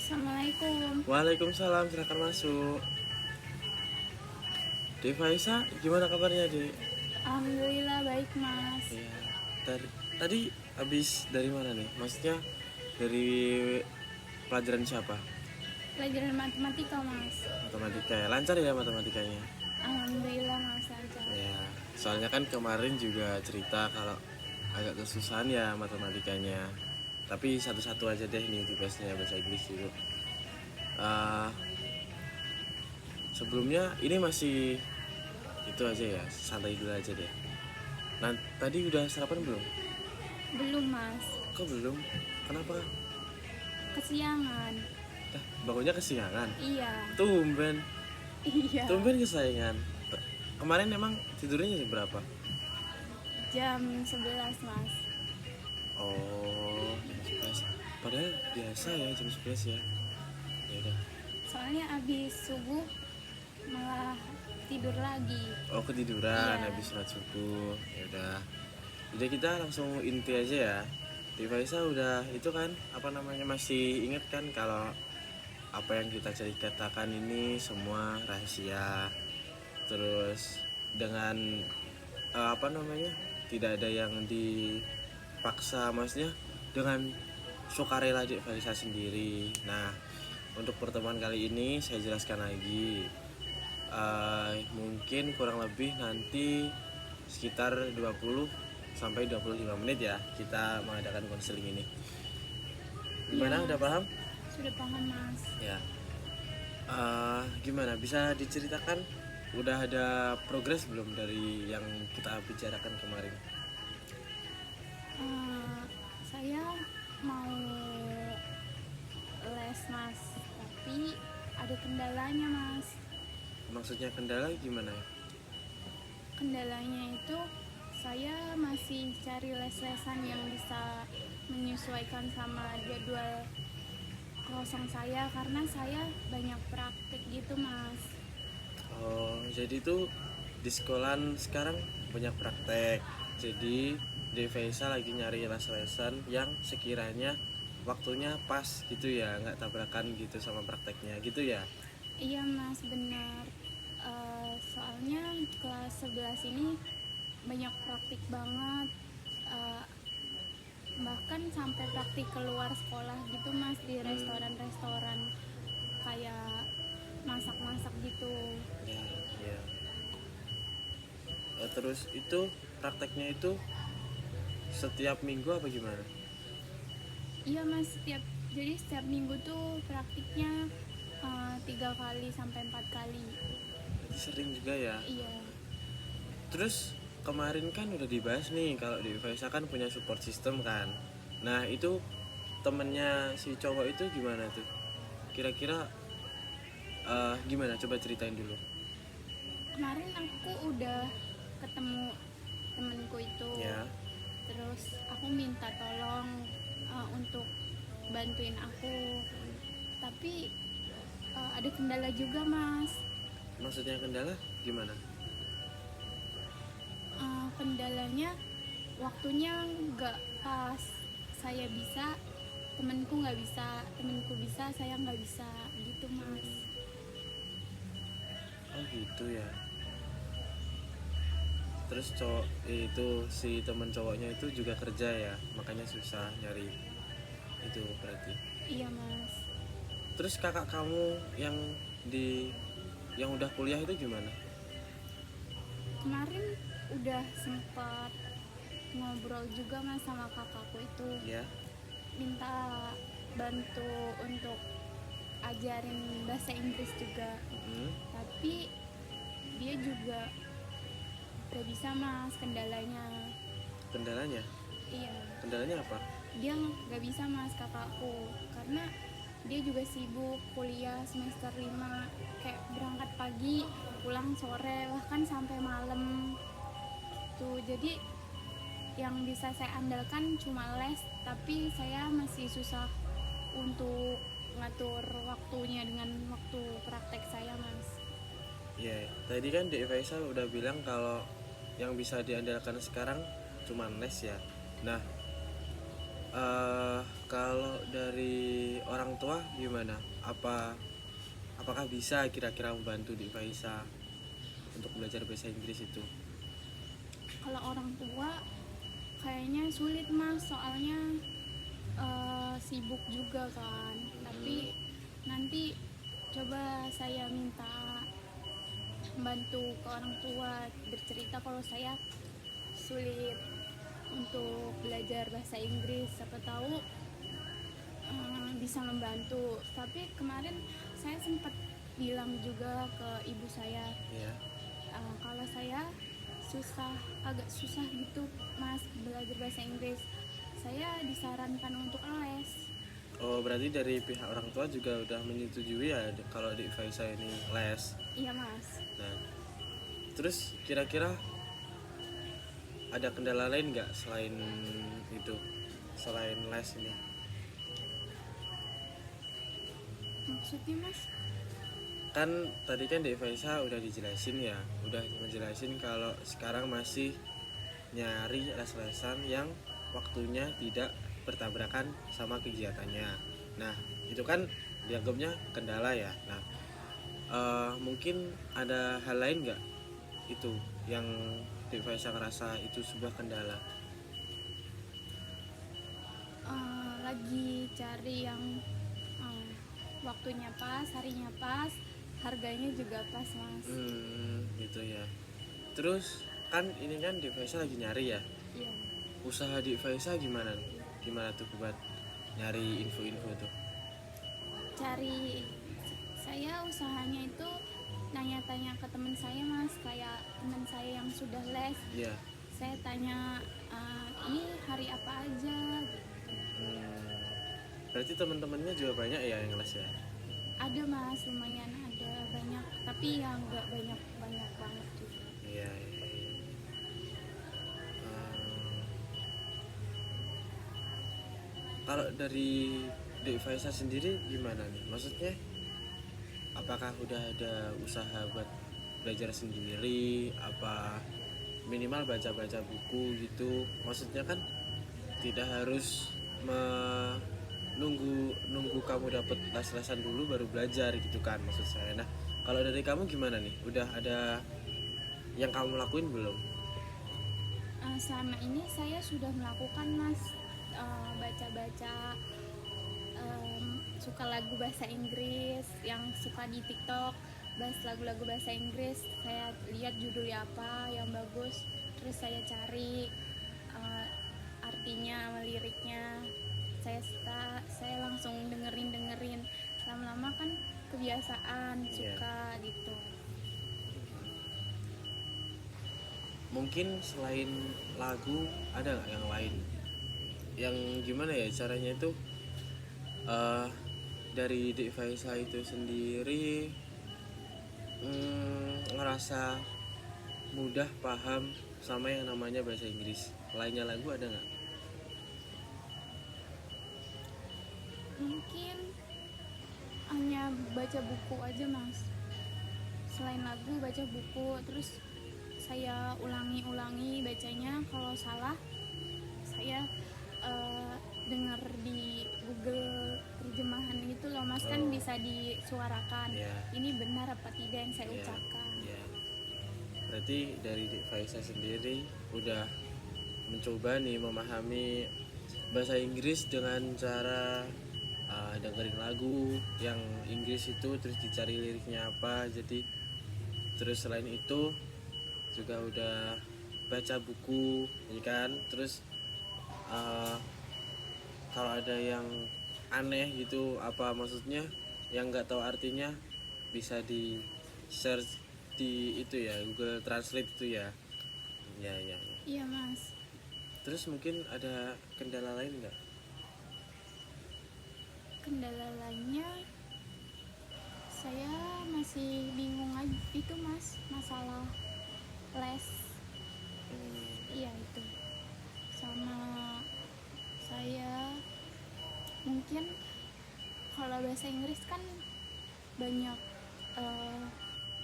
Assalamualaikum. Waalaikumsalam, silakan masuk. Dek Faisa, gimana kabarnya, Dek? Alhamdulillah baik, Mas. Ya, tadi habis dari mana nih? Maksudnya dari pelajaran siapa? Pelajaran matematika, Mas. Matematika ya, lancar ya matematikanya? Alhamdulillah, Mas, lancar. Ya, soalnya kan kemarin juga cerita kalau agak kesusahan ya matematikanya. Tapi satu-satu aja deh nih tugasnya bahasa Inggris dulu. Eh, Sebelumnya ini masih itu aja ya, santai dulu aja deh. Nah, tadi udah sarapan belum? Belum, Mas. Kok belum? Kenapa? Kesiangan. Bangunnya kesiangan. Iya. Tumben. Iya. Tumben kesiangan. Kemarin emang tidurnya jam berapa? Jam 11, Mas. Oh, jam 11. Padahal biasa ya jam 11 ya. Ya udah. Soalnya abis subuh malah tidur lagi. Oh, ketiduran Iya. habis sholat subuh. Ya udah. Udah, kita langsung inti aja ya. Di Faisa udah itu kan apa namanya, masih inget kan kalau apa yang kita ceritakan ini semua rahasia. Terus dengan apa namanya, tidak ada yang dipaksa, maksudnya dengan sukarela Dek Faisa sendiri. Nah, untuk pertemuan kali ini saya jelaskan lagi. Mungkin kurang lebih nanti sekitar 20 sampai 25 menit ya kita mengadakan konseling ini. Gimana, Iya, udah paham? Sudah paham, Mas. Ya. Gimana, bisa diceritakan udah ada progres belum dari yang kita bicarakan kemarin? Saya mau les, Mas, tapi ada kendalanya, Mas. Maksudnya kendala gimana ya? Kendalanya itu saya masih cari les-lesan yang bisa menyesuaikan sama jadwal kosong saya karena saya banyak praktik gitu, Mas. Oh, jadi itu di sekolahan sekarang banyak praktek. Jadi Devesa lagi nyari les-lesan yang sekiranya waktunya pas gitu ya, nggak tabrakan gitu sama prakteknya gitu ya. Iya, Mas, benar. Soalnya kelas 11 ini banyak praktik banget. Eh, Bahkan sampai praktik keluar sekolah gitu, Mas, di restoran-restoran kayak masak-masak gitu. Ya, ya. Terus itu prakteknya itu setiap minggu apa gimana? Iya, Mas, setiap minggu tuh praktiknya 3 kali sampai 4 kali. Jadi sering juga ya. Iya. Terus kemarin kan udah dibahas nih kalau di Faisa kan punya support system kan. Nah, itu temennya si cowok itu gimana tuh? Kira-kira gimana? Coba ceritain dulu. Kemarin aku udah ketemu temenku itu. Ya. Terus aku minta tolong untuk bantuin aku. Tapi ada kendala juga, Mas. Maksudnya kendala gimana? Kendalanya waktunya nggak pas. Saya bisa, temenku nggak bisa. Temenku bisa, saya nggak bisa gitu, Mas. Oh gitu ya. Terus cowok itu, si temen cowoknya itu juga kerja ya, makanya susah nyari itu berarti. Iya, Mas. Terus kakak kamu yang udah kuliah itu gimana? Kemarin udah sempat ngobrol juga, Mas, sama kakakku itu. Ya. Minta bantu untuk ajarin bahasa Inggris juga. Tapi dia juga gak bisa, Mas, kendalanya. Kendalanya? Iya. Kendalanya apa? Dia gak bisa, Mas, kakakku, karena dia juga sibuk kuliah semester 5, kayak berangkat pagi pulang sore bahkan sampai malam gitu. Jadi yang bisa saya andalkan cuma les, tapi saya masih susah untuk ngatur waktunya dengan waktu praktek saya, Mas. Iya, tadi kan Dek Faisal udah bilang kalau yang bisa diandalkan sekarang cuma les ya. Nah, Kalau dari orang tua gimana? Apakah bisa kira-kira membantu di Faisa untuk belajar bahasa Inggris itu? Kalau orang tua kayaknya sulit mas, soalnya sibuk juga kan. Tapi nanti coba saya minta membantu ke orang tua, bercerita kalau saya sulit untuk belajar bahasa Inggris, siapa tahu bisa membantu. Tapi kemarin saya sempat bilang juga ke ibu saya, Ya. kalau saya agak susah gitu mas belajar bahasa Inggris, saya disarankan untuk les. Oh, berarti dari pihak orang tua juga udah menyetujui ya kalau di Faisa ini les. Iya mas. Nah, terus kira-kira ada kendala lain nggak selain itu, selain les ini? Maksudnya mas? Kan tadi kan di Faisa udah dijelasin ya, udah ngejelasin kalau sekarang masih nyari les-lesan yang waktunya tidak bertabrakan sama kegiatannya. Nah, itu kan dianggapnya kendala ya. Nah, mungkin ada hal lain nggak itu yang Dek Faisa ngerasa itu sebuah kendala? Lagi cari yang waktunya pas, harinya pas, harganya juga pas mas. Gitu ya. Terus kan ini kan Dek Faisa lagi nyari ya. Iya. Usaha Dek Faisa gimana? Gimana tuh buat nyari info-info tuh? Saya usahanya itu nanya-tanya ke teman saya mas, kayak teman saya yang sudah les. Iya. Saya tanya ini hari apa aja gitu. Berarti teman-temannya juga banyak ya yang les ya? Ada mas, lumayan ada banyak, tapi yang nggak banyak banget juga. Iya, iya, iya. Kalau dari Dek Faisa sendiri gimana nih? Maksudnya apakah udah ada usaha buat belajar sendiri? Apa minimal baca-baca buku gitu? Maksudnya kan tidak harus nunggu kamu dapet les-lesan dulu baru belajar gitu kan maksud saya. Nah, kalau dari kamu gimana nih? Udah ada yang kamu lakuin belum? Selama ini saya sudah melakukan mas, baca-baca, suka lagu bahasa Inggris, yang suka di TikTok bahas lagu-lagu bahasa Inggris, saya lihat judulnya apa yang bagus, terus saya cari artinya sama liriknya, saya langsung dengerin, lama-lama kan kebiasaan, suka gitu. Mungkin selain lagu ada nggak yang lain yang gimana ya caranya itu dari Dek Faisa itu sendiri ngerasa mudah paham sama yang namanya bahasa Inggris? Lainnya lagu ada nggak? Mungkin hanya baca buku aja mas, selain lagu baca buku, terus saya ulangi bacanya, kalau salah saya dengar di Google terjemahan gitu loh mas. Kan bisa disuarakan ini benar apa tidak yang saya ucapkan. Berarti dari Dek Faisa sendiri udah mencoba nih memahami bahasa Inggris dengan cara dengerin lagu yang Inggris itu, terus dicari liriknya apa. Jadi terus selain itu juga udah baca buku ya kan. Terus kalau ada yang aneh gitu apa maksudnya yang nggak tahu artinya bisa di search di itu ya, Google Translate itu ya. Ya. Iya mas. Terus mungkin ada kendala lain nggak? Kendala lainnya saya masih bingung aja itu mas, masalah les. Iya itu, sama saya mungkin kalau bahasa Inggris kan banyak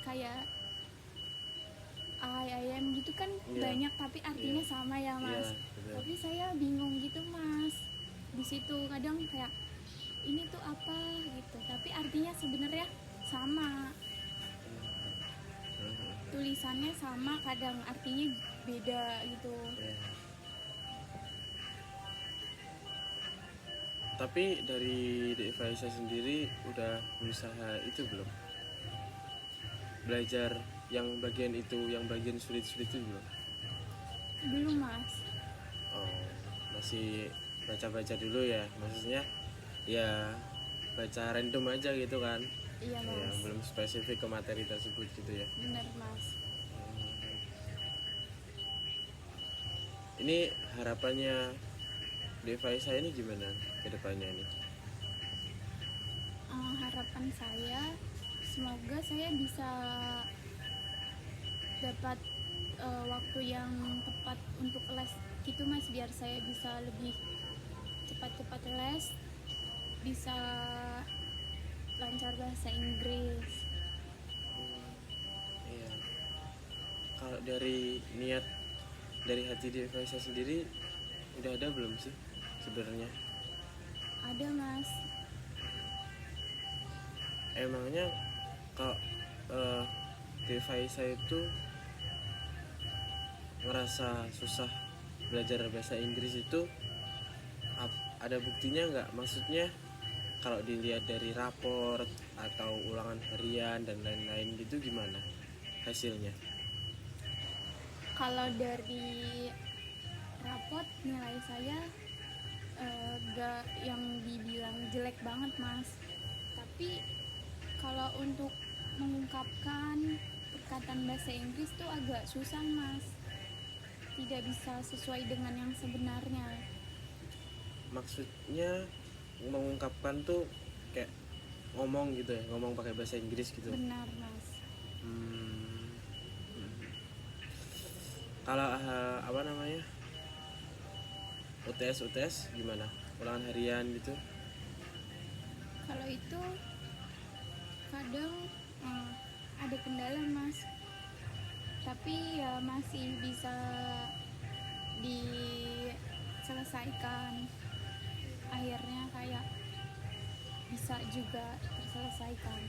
kayak I am gitu kan, banyak tapi artinya sama ya mas. Tapi saya bingung gitu mas. di situ. Kadang kayak ini tuh apa gitu, tapi artinya sebenarnya sama, tulisannya sama, kadang artinya beda gitu. Ya. Tapi dari Dek Faisa sendiri udah berusaha itu belum? Belajar yang bagian itu, yang bagian sulit-sulit itu belum? Belum mas. Oh, masih baca-baca dulu ya, maksudnya ya baca random aja gitu kan? Iya Ya, mas, belum spesifik ke materi tersebut gitu ya. bener mas. Ini harapannya Devaisa ini gimana ke depannya nih? Harapan saya semoga saya bisa dapat waktu yang tepat untuk les gitu mas, biar saya bisa lebih cepat-cepat les, bisa lancar bahasa Inggris. Iya. Kalau dari niat, dari hati Devaisa sendiri udah ada belum sih sebenarnya? Ada mas. Emangnya kalau Devaisa itu ngerasa susah belajar bahasa Inggris itu ada buktinya nggak? Maksudnya kalau dilihat dari raport atau ulangan harian dan lain-lain gitu gimana hasilnya? Kalau dari rapot nilai saya gak yang dibilang jelek banget mas, tapi kalau untuk mengungkapkan perkataan bahasa Inggris tuh agak susah mas, tidak bisa sesuai dengan yang sebenarnya. Maksudnya mengungkapkan tuh kayak ngomong gitu ya, ngomong pakai bahasa Inggris gitu. Benar mas. Kalau apa namanya, UTS gimana, ulangan harian gitu? Kalau itu kadang ada kendala mas, tapi ya masih bisa diselesaikan, akhirnya kayak bisa juga terselesaikan.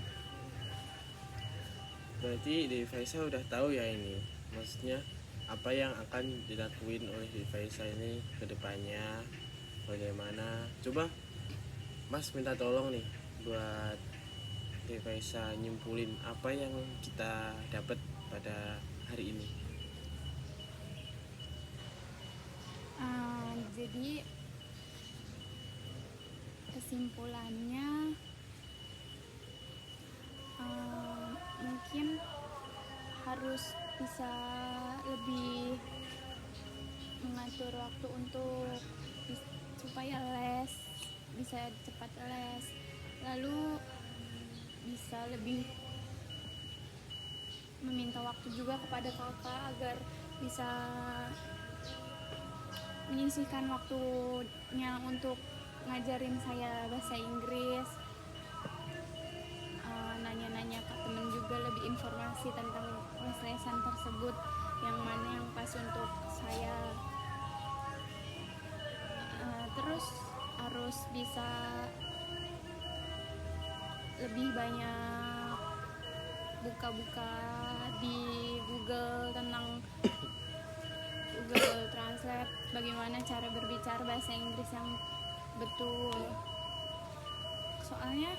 Berarti Devaisa udah tahu ya ini, maksudnya apa yang akan dilakuin oleh Devaisa ini ke depannya, bagaimana. Coba Mas minta tolong nih buat Devaisa nyimpulin apa yang kita dapat pada hari ini. Jadi kesimpulannya mungkin harus bisa lebih mengatur waktu untuk supaya les bisa cepat les, lalu bisa lebih meminta waktu juga kepada kakak agar bisa menyisihkan waktunya untuk ngajarin saya bahasa Inggris, nanya-nanya ke temen juga lebih informasi tentang les-lesan tersebut, yang mana yang pas untuk saya. Terus harus bisa lebih banyak buka-buka di Google tentang Google Translate, bagaimana cara berbicara bahasa Inggris yang betul. Soalnya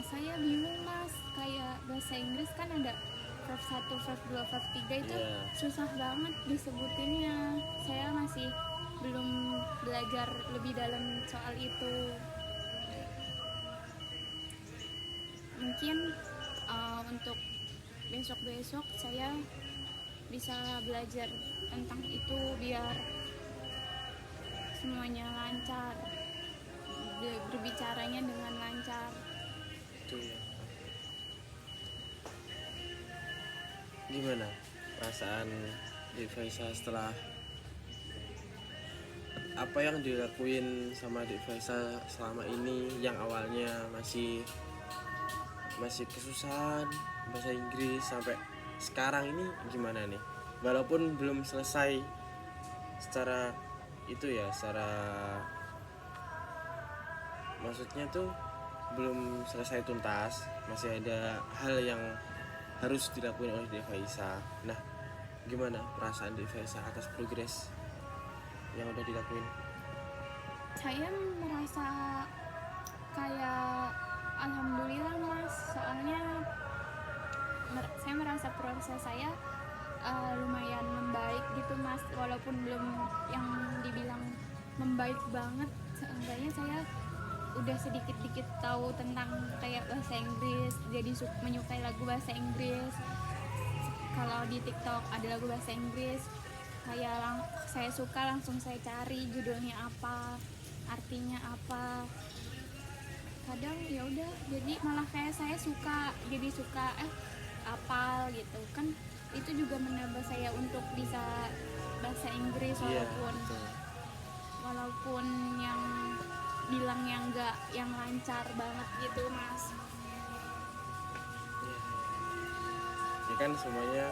saya bingung mas, kayak bahasa Inggris kan ada verb 1, verb 2, verb 3 itu susah banget disebutinnya. Saya masih belum belajar lebih dalam soal itu. Mungkin untuk besok-besok saya bisa belajar tentang itu biar semuanya lancar, berbicaranya dengan lancar. Itu ya. Gimana perasaan Devaisa setelah apa yang dilakuin sama Devaisa selama ini, yang awalnya masih kesusahan bahasa Inggris sampai sekarang ini gimana nih? Walaupun belum selesai secara itu ya, secara maksudnya tuh belum selesai tuntas, masih ada hal yang harus dilakukan oleh Devaisa. Nah, gimana perasaan Devaisa atas progres yang udah dilakuin? Saya merasa kayak alhamdulillah mas, soalnya saya merasa proses saya lumayan membaik gitu mas, walaupun belum yang dibilang membaik banget, seenggaknya saya udah sedikit-dikit tahu tentang kayak bahasa Inggris, jadi menyukai lagu bahasa Inggris. Kalau di TikTok ada lagu bahasa Inggris, saya suka, langsung saya cari judulnya apa, artinya apa. Kadang ya udah jadi malah kayak saya suka, jadi suka apal gitu kan. Itu juga menambah saya untuk bisa bahasa Inggris, Iya, walaupun betul. walaupun yang bilang yang enggak yang lancar banget gitu mas. Iya. Ya kan semuanya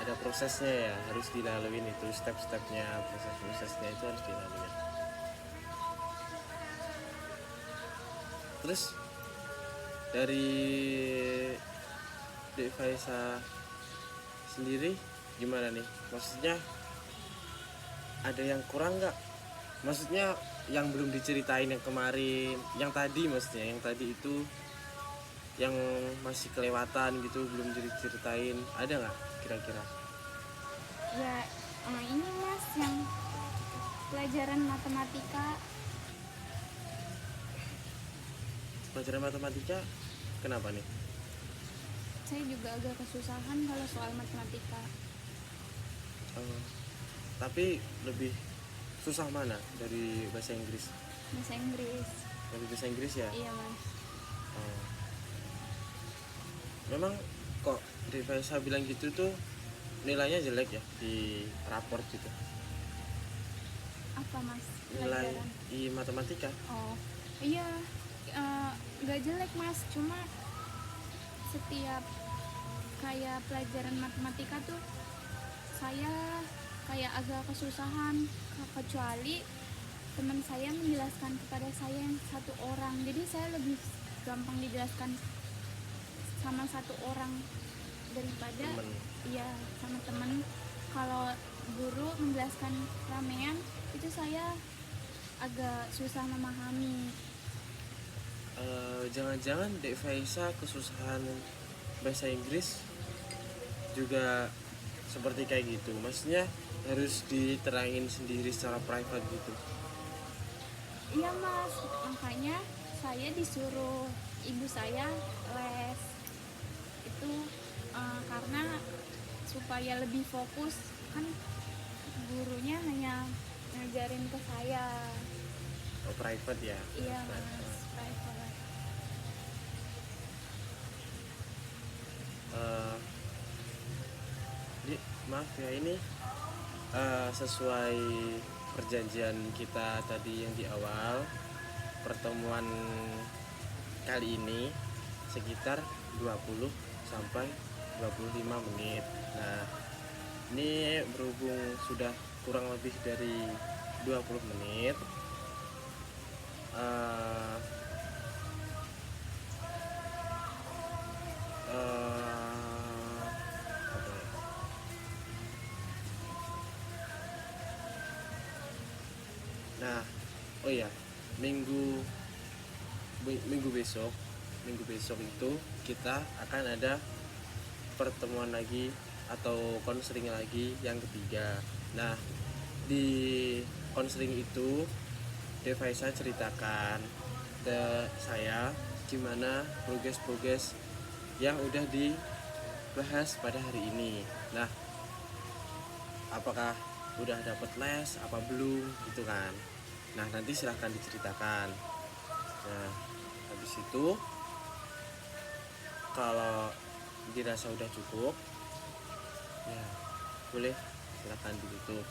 ada prosesnya ya, harus dilaluin itu step-stepnya, proses-prosesnya itu harus dilalui. Terus dari Devaisa sendiri gimana nih? Maksudnya ada yang kurang nggak? Maksudnya yang belum diceritain yang kemarin, yang tadi maksudnya, yang tadi itu yang masih kelewatan gitu, belum diceritain, ada nggak kira-kira? Ya ini mas, yang pelajaran matematika. Pelajaran matematika kenapa nih? Saya juga agak kesusahan kalau soal matematika. Eh, tapi lebih susah mana dari bahasa Inggris? Bahasa Inggris. Dari bahasa Inggris ya? Iya mas. Oh. Memang kok Devaisa bilang gitu tuh nilainya jelek ya di raport gitu? Apa mas? Nilai Pelajaran. di matematika? Oh iya, nggak jelek mas, cuma setiap kayak pelajaran matematika tuh saya kayak agak kesusahan, kecuali teman saya menjelaskan kepada saya yang satu orang, jadi saya lebih gampang dijelaskan sama satu orang daripada Temen. iya sama teman. Kalau guru menjelaskan ramean itu saya agak susah memahami. Jangan-jangan Devaisa kesusahan bahasa Inggris juga seperti kayak gitu, maksudnya harus diterangin sendiri secara private gitu? Iya mas, makanya saya disuruh ibu saya les itu, karena supaya lebih fokus, kan gurunya hanya ngajarin ke saya. Oh, private ya? Iya Private. mas, private. Jadi maaf ya, ini sesuai perjanjian kita tadi yang di awal, pertemuan kali ini sekitar 20 sampai 25 menit. Nah, ini berhubung sudah kurang lebih dari 20 menit, eh, apa ya? Nah, oh ya, minggu minggu besok itu kita akan ada pertemuan lagi atau konseling lagi yang ketiga. Nah, di konseling itu Devaisa ceritakan ke saya gimana progres yang udah dibahas pada hari ini. Nah, apakah udah dapat les apa belum gitu kan? Nah, nanti silahkan diceritakan. Nah, habis itu kalau dirasa udah cukup, ya boleh silahkan ditutup.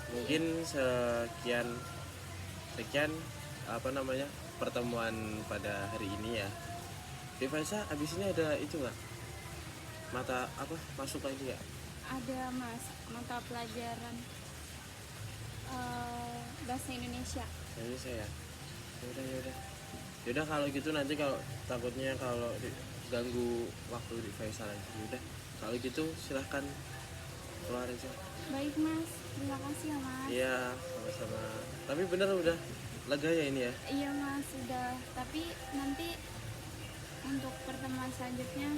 Mungkin sekian apa namanya pertemuan pada hari ini ya. Devaisa abis ini ada itu nggak, mata apa masuk lagi ya? ada mas mata pelajaran bahasa Indonesia. Ini saya. Yaudah yaudah. Yaudah kalau gitu nanti kalau takutnya kalau ganggu waktu di Faisal aja. Yaudah. Kalau gitu silahkan keluar aja. Baik mas, terima kasih ya mas. Iya, sama-sama. Tapi bener udah lega ya ini ya? Iya mas, sudah. Tapi nanti untuk pertemuan selanjutnya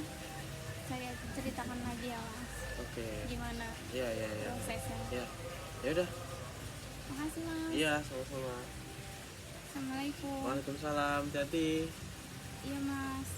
saya ceritakan lagi ya mas. Oke. Gimana Iya, iya, iya. prosesnya. Iya. Ya udah. Makasih mas. Iya, sama-sama. Assalamualaikum. Waalaikumsalam. Hati-hati. Iya mas.